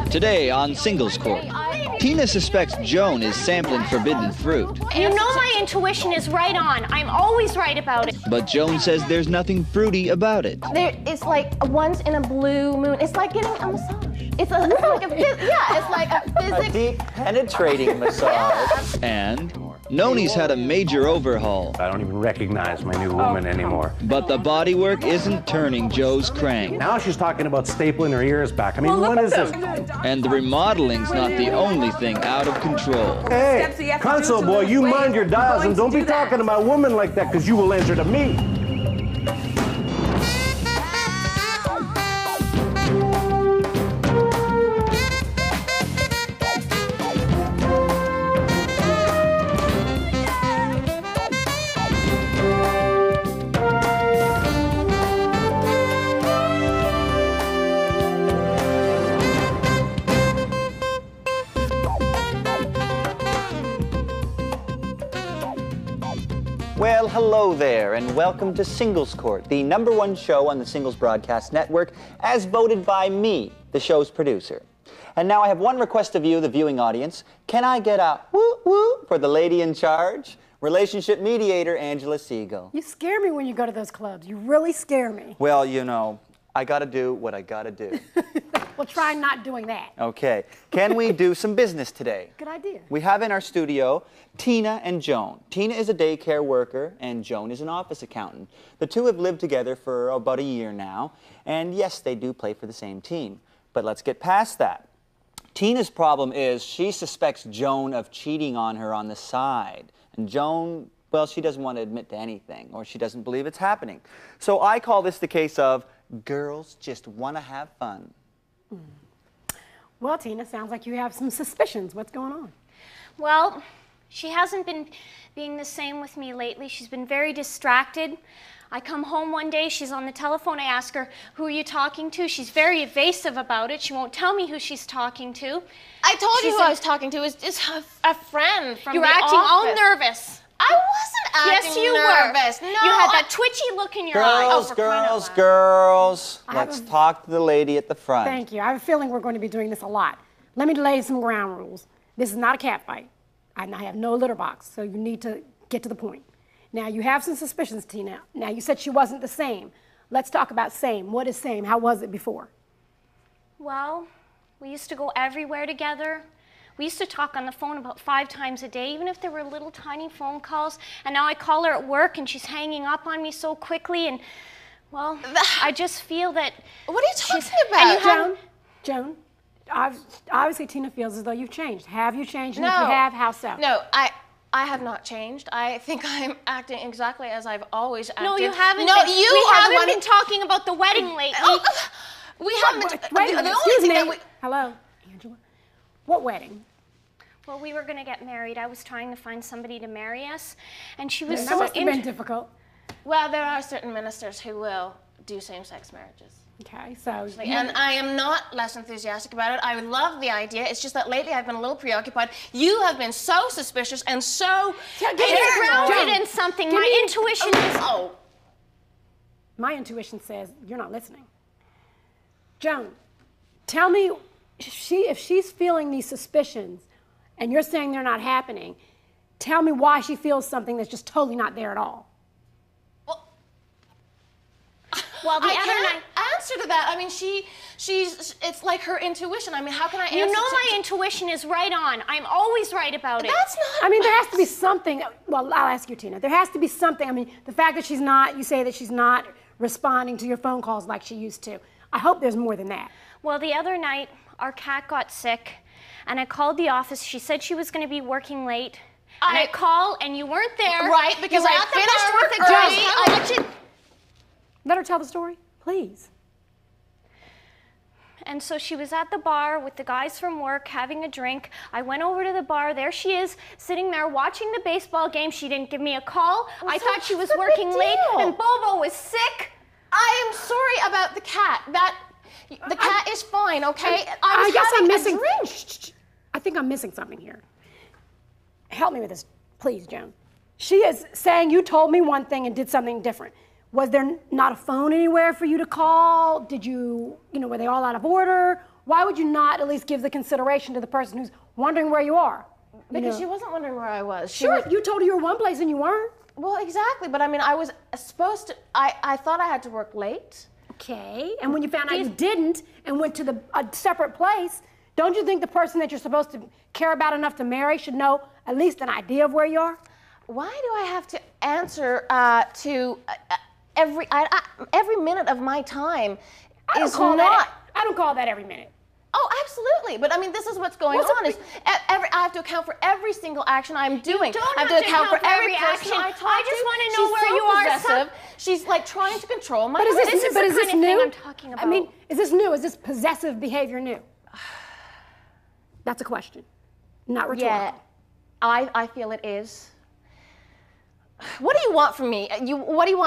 Today on Singles Court, Tina suspects Joan is sampling forbidden fruit. You know my intuition is right on. I'm always right about it. But Joan says there's nothing fruity about it. It's like a once in a blue moon. It's like getting a massage. It's like a physics. A deep, penetrating massage. And Noni's had a major overhaul. I don't even recognize my new woman anymore. But the bodywork isn't turning Joe's crank. Now she's talking about stapling her ears back. I mean, what is this? And the remodeling's not the only thing out of control. Hey, console boy, you mind your dials and don't be talking about women like that, because you will answer to me. Well, hello there, and welcome to Singles Court, the #1 show on the Singles Broadcast Network, as voted by me, the show's producer. And now I have one request of you, the viewing audience. Can I get a woo-woo for the lady in charge? Relationship mediator, Angela Siegel. You scare me when you go to those clubs. You really scare me. Well, you know, I gotta do what I gotta do. Well, try not doing that. Okay. Can we do some business today? Good idea. We have in our studio Tina and Joan. Tina is a daycare worker and Joan is an office accountant. The two have lived together for about a year now, and yes, they do play for the same team. But let's get past that. Tina's problem is she suspects Joan of cheating on her on the side. And Joan, well, she doesn't want to admit to anything, or she doesn't believe it's happening. So I call this the case of girls just want to have fun. Well, Tina, sounds like you have some suspicions. What's going on? Well, she hasn't been being the same with me lately. She's been very distracted. I come home one day, she's on the telephone, I ask her, who are you talking to? She's very evasive about it. She won't tell me who she's talking to. I told you who I was talking to. It's just a friend from the office. You're acting all nervous. I wasn't acting yes, you nervous. were. No, you had that twitchy look in your eye. Girls. Let's talk to the lady at the front. Thank you. I have a feeling we're going to be doing this a lot. Let me lay some ground rules. This is not a cat fight. I have no litter box, so you need to get to the point. Now, you have some suspicions, Tina. Now, you said she wasn't the same. Let's talk about same. What is same? How was it before? Well, we used to go everywhere together. We used to talk on the phone about 5 times a day, even if there were little tiny phone calls. And now I call her at work and she's hanging up on me so quickly. And, well, I just feel that... What are you talking about? Joan, obviously Tina feels as though you've changed. Have you changed? And No. if you have, how so? No, I have not changed. I think I'm acting exactly as I've always acted. No, you haven't. No, been. you we are haven't the one been talking about the wedding lately. We haven't. Wait a minute, the only excuse thing me. that we... Hello, Angela. What wedding? Well, we were going to get married. I was trying to find somebody to marry us, and she was That so must have been difficult. Well, there are certain ministers who will do same-sex marriages. Okay, so... And I am not less enthusiastic about it. I love the idea. It's just that lately I've been a little preoccupied. You have been so suspicious and so... It's grounded in something. My intuition is... Oh. My intuition says you're not listening. Joan, tell me, if she's feeling these suspicions and you're saying they're not happening, tell me why she feels something that's just totally not there at all. Well, the other night... answer to that. I mean, it's like her intuition. I mean, how can I answer You know my intuition is right on. I'm always right about it. That's not... I mean, there has to be something. Well, I'll ask you, Tina. There has to be something. I mean, the fact that you say that she's not responding to your phone calls like she used to. I hope there's more than that. Well, the other night, our cat got sick, and I called the office. She said she was going to be working late. And I called, and you weren't there. Right, because I finished with the girls. Let her tell the story, please. And so she was at the bar with the guys from work having a drink. I went over to the bar. There she is, sitting there watching the baseball game. She didn't give me a call. I thought she was working late, and Bobo was sick. I am sorry about the cat. The cat is fine, okay? I guess I'm missing. A drink. I think I'm missing something here. Help me with this, please, Joan. She is saying you told me one thing and did something different. Was there not a phone anywhere for you to call? Did you, were they all out of order? why would you not at least give the consideration to the person who's wondering where you are? Because she wasn't wondering where I was. Sure, you told her you were one place and you weren't. Well, exactly, but I mean, I was supposed to, I thought I had to work late. Okay, and when you found out you didn't and went to a separate place, don't you think the person that you're supposed to care about enough to marry should know at least an idea of where you are? Why do I have to answer to every minute of my time I don't call that every minute. Oh, absolutely. But I mean, this is what's going on. I have to account for every single action I'm doing. I have to account for every action I talk to. I just want to know where you are. Possessive. She's like trying to control my. But is this the kind of new? thing I'm talking about. I mean, is this new? Is this possessive behavior new? That's a question, not rhetorical. Yeah, I feel it is. What do you want from me? What do you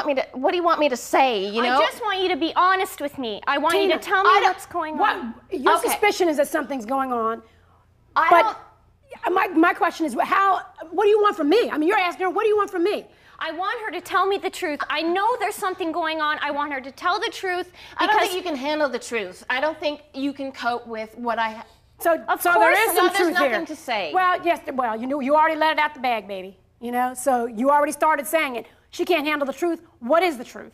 want me to say? You know? I just want you to be honest with me. I want you to tell me what's going on. Your suspicion is that something's going on. My question is, what do you want from me? I mean, you're asking her, what do you want from me? I want her to tell me the truth. I know there's something going on. I want her to tell the truth. I don't think you can handle the truth. I don't think you can cope with what I. So there is some truth there's nothing here. To say. Well, yes. Well, you already let it out the bag, baby. You know, so you already started saying it. She can't handle the truth. What is the truth?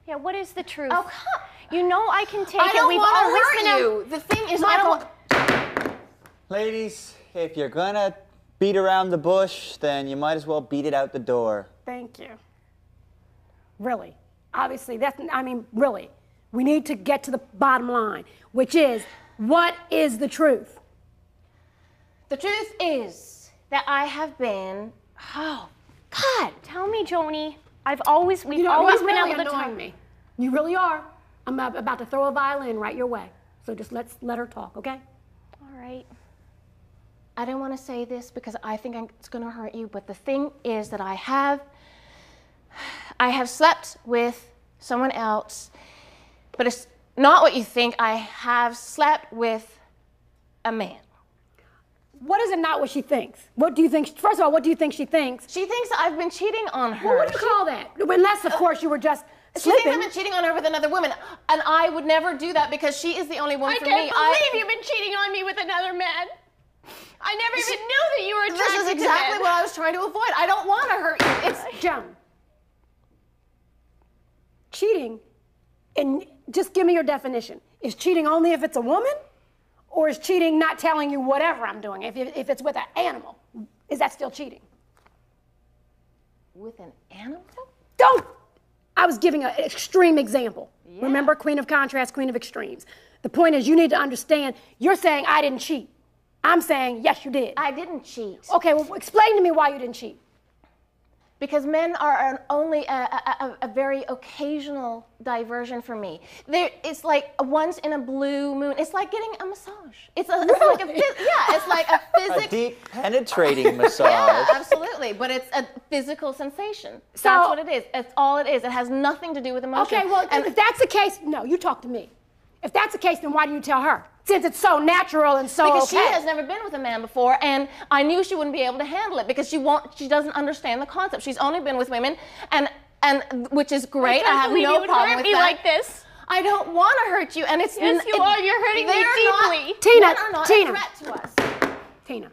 Yeah, what is the truth? Oh, come. You know I can take it. I don't We've want always to been hurt you. The thing is, Michael. Ladies, if you're gonna beat around the bush, then you might as well beat it out the door. Thank you. Really. Obviously, really. We need to get to the bottom line, which is, what is the truth? The truth is that I have been. Oh, God! Tell me, Joni. We've always been really able to annoying me. You really are. I'm about to throw a violin right your way. So just let her talk, okay? All right. I don't want to say this because I think it's going to hurt you, but the thing is that I have slept with someone else, but it's not what you think. I have slept with a man. What is it not what she thinks? What do you think? First of all, what do you think she thinks? She thinks that I've been cheating on her. Well, what do you call that? Unless, of course, you were just She slipping. thinks I've been cheating on her with another woman, and I would never do that because she is the only one for me. I can't believe you've been cheating on me with another man. I never even knew that you were attracted to men. This is exactly what I was trying to avoid. I don't want to hurt you. It's Joan. Cheating, and just give me your definition. Is cheating only if it's a woman? Or is cheating not telling you whatever I'm doing? If it's with an animal, is that still cheating? With an animal? Don't! I was giving an extreme example. Yeah. Remember, queen of contrast, queen of extremes. The point is, you need to understand, you're saying I didn't cheat. I'm saying, yes, you did. I didn't cheat. Okay, well, explain to me why you didn't cheat. Because men are only a very occasional diversion for me. It's like once in a blue moon. It's like getting a massage. It's like a physical. A deep, penetrating massage. Yeah, absolutely. But it's a physical sensation. So, that's what it is. That's all it is. It has nothing to do with emotion. Okay, well, if that's the case, no, you talk to me. If that's the case, then why do you tell her? Since it's so natural and so because okay. She has never been with a man before, and I knew she wouldn't be able to handle it because she doesn't understand the concept. She's only been with women, and which is great. I have no problem with that. You like this. I don't want to hurt you, and it's yes, you are. You're hurting me deeply. Tina, men are not a threat to us. Tina,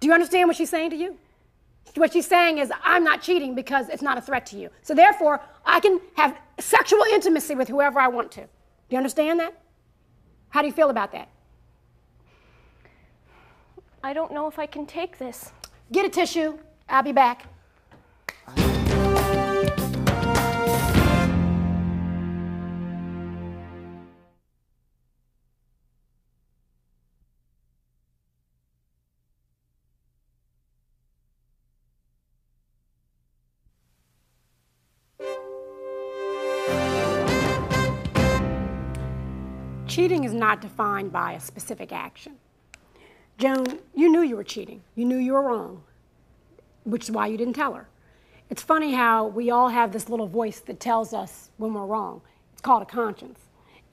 do you understand what she's saying to you? What she's saying is, I'm not cheating because it's not a threat to you. So therefore, I can have sexual intimacy with whoever I want to. Do you understand that? How do you feel about that? I don't know if I can take this. Get a tissue. I'll be back. Cheating is not defined by a specific action. Joan, you knew you were cheating. You knew you were wrong, which is why you didn't tell her. It's funny how we all have this little voice that tells us when we're wrong. It's called a conscience.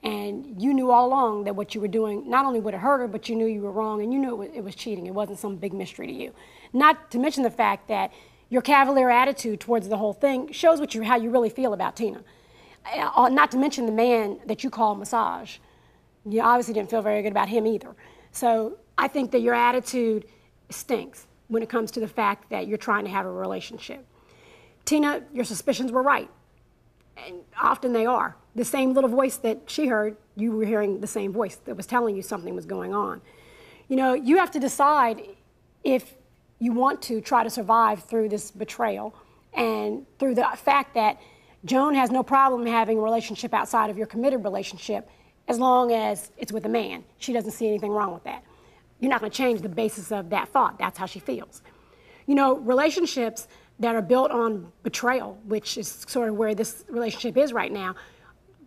And you knew all along that what you were doing not only would have hurt her, but you knew you were wrong, and you knew it was cheating. It wasn't some big mystery to you. Not to mention the fact that your cavalier attitude towards the whole thing shows how you really feel about Tina. Not to mention the man that you call massage. You obviously didn't feel very good about him either. So I think that your attitude stinks when it comes to the fact that you're trying to have a relationship. Tina, your suspicions were right. And often they are. The same little voice that she heard, you were hearing the same voice that was telling you something was going on. You know, you have to decide if you want to try to survive through this betrayal and through the fact that Joan has no problem having a relationship outside of your committed relationship as long as it's with a man. She doesn't see anything wrong with that. You're not going to change the basis of that thought. That's how she feels. You know, relationships that are built on betrayal, which is sort of where this relationship is right now,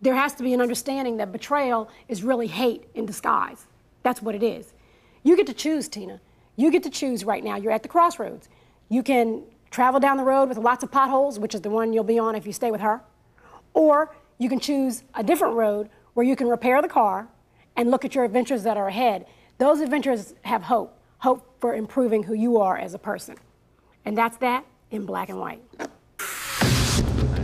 there has to be an understanding that betrayal is really hate in disguise. That's what it is. You get to choose, Tina. You get to choose right now. You're at the crossroads. You can travel down the road with lots of potholes, which is the one you'll be on if you stay with her, or you can choose a different road where you can repair the car and look at your adventures that are ahead. Those adventures have hope for improving who you are as a person. And that's that in black and white.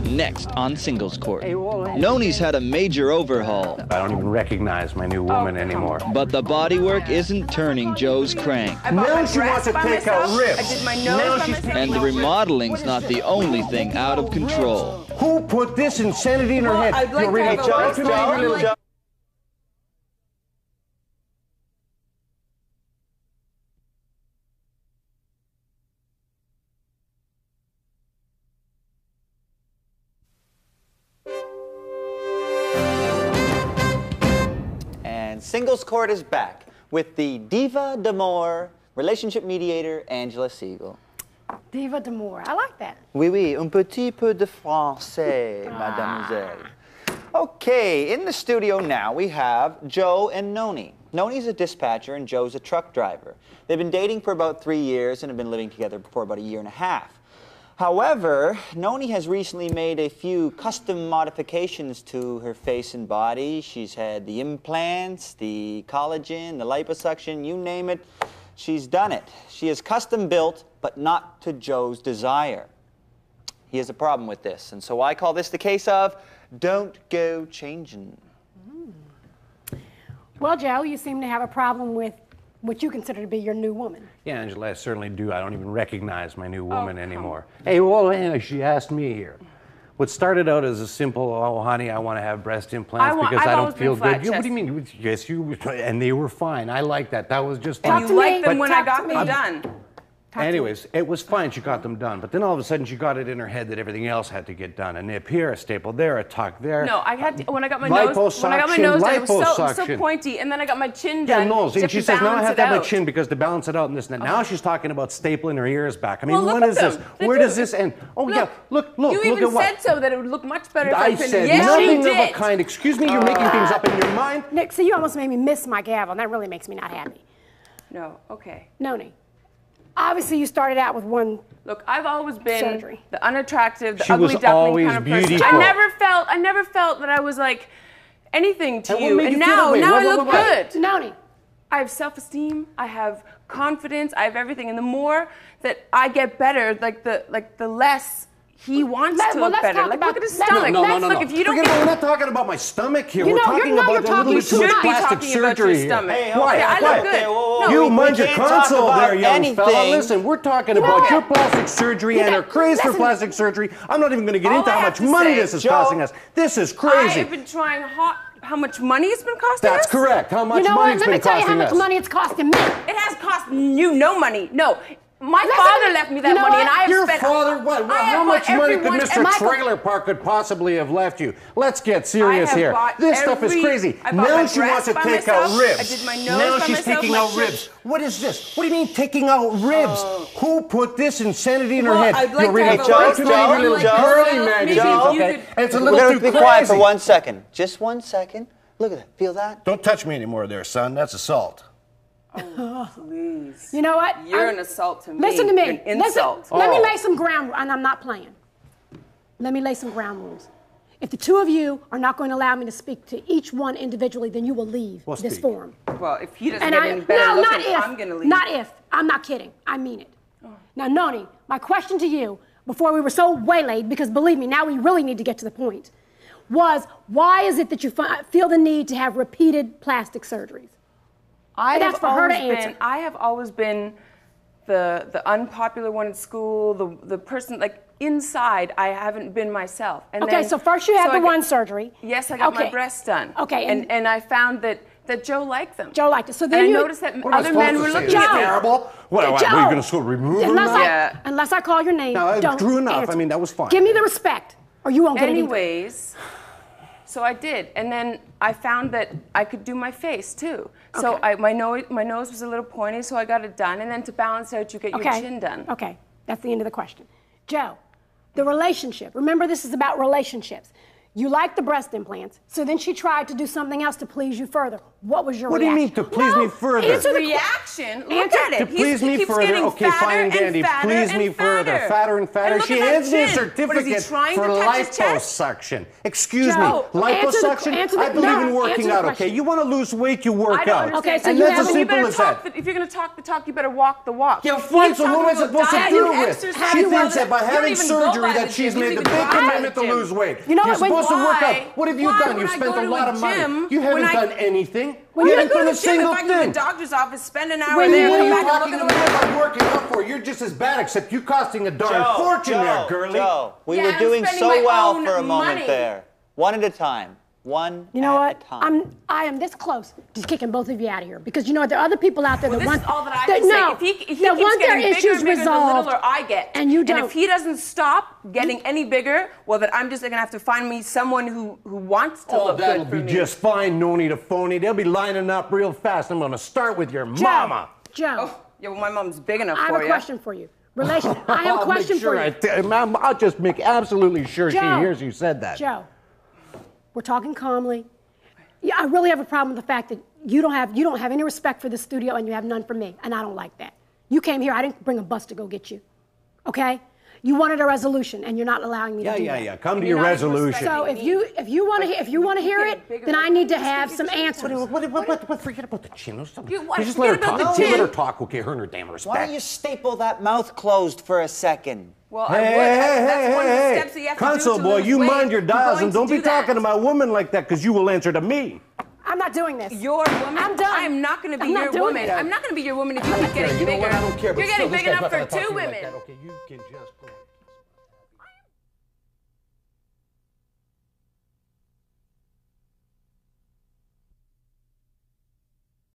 Next on Singles Court, Noni's had a major overhaul. I don't even recognize my new woman anymore. But the bodywork isn't turning Joe's crank. Now she wants to take out ribs. I did my nose by myself. And the remodeling's not the only thing out of control. Who put this insanity in her head? I'd like to have a Joan. Singles Court is back with the diva d'amour, relationship mediator, Angela Siegel. Diva d'amour, I like that. Oui, oui, un petit peu de français, mademoiselle. Okay, in the studio now we have Joe and Noni. Noni's a dispatcher and Joe's a truck driver. They've been dating for about 3 years and have been living together for about 1.5 years. However, Noni has recently made a few custom modifications to her face and body. She's had the implants, the collagen, the liposuction, you name it, she's done it. She is custom built, but not to Joe's desire. He has a problem with this, and so I call this the case of don't go changing. Well, Joe, you seem to have a problem with what you consider to be your new woman. Yeah, Angela, I certainly do. I don't even recognize my new woman anymore. Hey, well, she asked me here. What started out as a simple, oh, honey, I want to have breast implants because I don't feel good. What do you mean? Yes, and they were fine. I like that. That was just fine. And you liked them when I got them done. Anyways, it was fine. She got them done. But then all of a sudden, she got it in her head that everything else had to get done. A nip here, a staple there, a tuck there. No, I had to, when I got my nose done, it was so pointy, and then I got my chin done. Yeah, nose. And she says, now I have to have my chin because to balance it out and this and that. Now she's talking about stapling her ears back. I mean, what is this? Where does this end? Oh, yeah, look You at even what? said so that it would look much better if I I pinned said it. Yes, nothing you of did. a kind. Excuse me, you're making things up in your mind. Nick, see, you almost made me miss my gavel, and that really makes me not happy. No, okay. Noni, obviously you started out with one. Look, I've always been surgery. the unattractive, the She ugly was duckling always kind of person. beautiful. I never felt that I was like anything to And what you. made And you feel now that way? I What- look what- good. Noni, I have self-esteem, I have confidence, I have everything. And the more that I get better, like the less he wants to look better. Like, look at his stomach. No. Look, if you don't Forget get... We're not talking about my stomach here. You We're know, talking you're about a little bit too much should be plastic talking about surgery your here. stomach. Hey, Quiet, I look quiet. good. whoa, You we mind your can't talk console about there, young anything. fella. Listen, we're talking about your plastic surgery and her craze for plastic surgery. I'm not even going to get All into I how have much to money say, this is Joe, costing us. This is I crazy. have been trying hard. How much money it's been costing us? That's correct. How much you know money what? it's Let me been tell you how costing much us. money it's costing me. It has cost you no money. No. My Listen, father left me that you know money, what? and I have Your spent... father, what? I have How much bought money could everyone- Mr. Michael- Trailer Park could possibly have left you? Let's get serious have here. bought This stuff is every- crazy. I bought Now my she wants to breasts by take out myself. ribs. I did my nose Now by she's myself, taking my out chin. ribs. What is this? What do you mean taking out ribs? Who put this insanity in her Well, head? I'd like You're to reading have a cartoon, Joe, reading little Joe, girly Joe, magazines, maybe if you okay? could- And it's a We're little going too to be crazy. quiet for 1 second. Just 1 second. Look at that. Feel that? Don't touch me anymore there, son. That's assault. Please. You know what? You're an assault to me. Listen to me. You're an insult. Let me lay some ground, and I'm not playing. Let me lay some ground rules. If the two of you are not going to allow me to speak to each one individually, then you will leave We'll this speak. forum. Well, if he doesn't And get any better not looking, if. I'm going to leave. Not if. I'm not kidding. I mean it. Now, Noni, my question to you, before we were so waylaid, because believe me, now we really need to get to the point. was, why is it that you feel the need to have repeated plastic surgeries? That's for her to answer. I have always been the unpopular one at school, the person, like, inside, I haven't been myself. And okay, so first you had one surgery. Yes, I got my breasts done. Okay. And I found that Joe liked them. Joe liked it. So then I noticed that other men were looking at me. Terrible. What, are you going to sort of remove them? Unless I call your name, no, don't true enough. answer. I mean, that was fine. Give me the respect, or you won't get it either. Anyways, so I did. And then I found that I could do my face, too. So my nose was a little pointy, so I got it done. And then to balance out, you get your chin done. Okay, that's the end of the question. Joe, the relationship. Remember, this is about relationships. You like the breast implants, so then she tried to do something else to please you further. What was your reaction? What do you mean to please me further? Answer the reaction. Look at it. To please me further. Okay, fine and dandy. Please me further. Fatter and fatter. She hands me a certificate for liposuction. Excuse me. Liposuction? I believe in working out, okay? You want to lose weight, you work out. Okay, so and that's as simple as that. If you're going to talk the talk, you better walk the walk. Yeah, fine, so what am I supposed to do with? She thinks that by having surgery that she's made the big commitment to lose weight. You know you're supposed to work out. What have you done? You've spent a lot of money. You haven't done anything. When you haven't done a single thing. If I go to the doctor's office, spend an hour there, come back back and look at what I'm working out for. You're just as bad, except you're costing a darn fortune there, girlie. Joe, we were doing so well for a moment there. One at a time. You know what? I am this close to kicking both of you out of here because you know there are other people out there that want. This is all that I have to say. If he keeps getting bigger and bigger, the littler I get. And you don't. And if he doesn't stop getting any bigger, well, then I'm just gonna have to find me someone who wants to look good for me. That'll be just fine. No need to phony. They'll be lining up real fast. I'm gonna start with your mama. Joe. Oh, yeah, well, my mom's big enough for you. I have a question for you. I have a question for you. I'll just make absolutely sure she hears you said that. Joe, we're talking calmly. Yeah, I really have a problem with the fact that you don't have any respect for the studio and you have none for me, and I don't like that. You came here, I didn't bring a bus to go get you, okay? You wanted a resolution, and you're not allowing me to do that. Yeah. Come to your resolution. So if you want to hear it, then I need to have some answers. What? Forget about the chin. You just let her talk. Let her talk. Okay, her and her damn respect. Why don't you staple that mouth closed for a second? Well, that's one of the steps that you have to do Console boy, you mind your dials and don't be talking to my woman like that because you will answer to me. I'm not doing this. Your woman? I'm done. I am not going to be your woman. I'm not going to be your woman if you keep getting bigger. I don't care. You're getting big enough for two women. Okay, you can just go.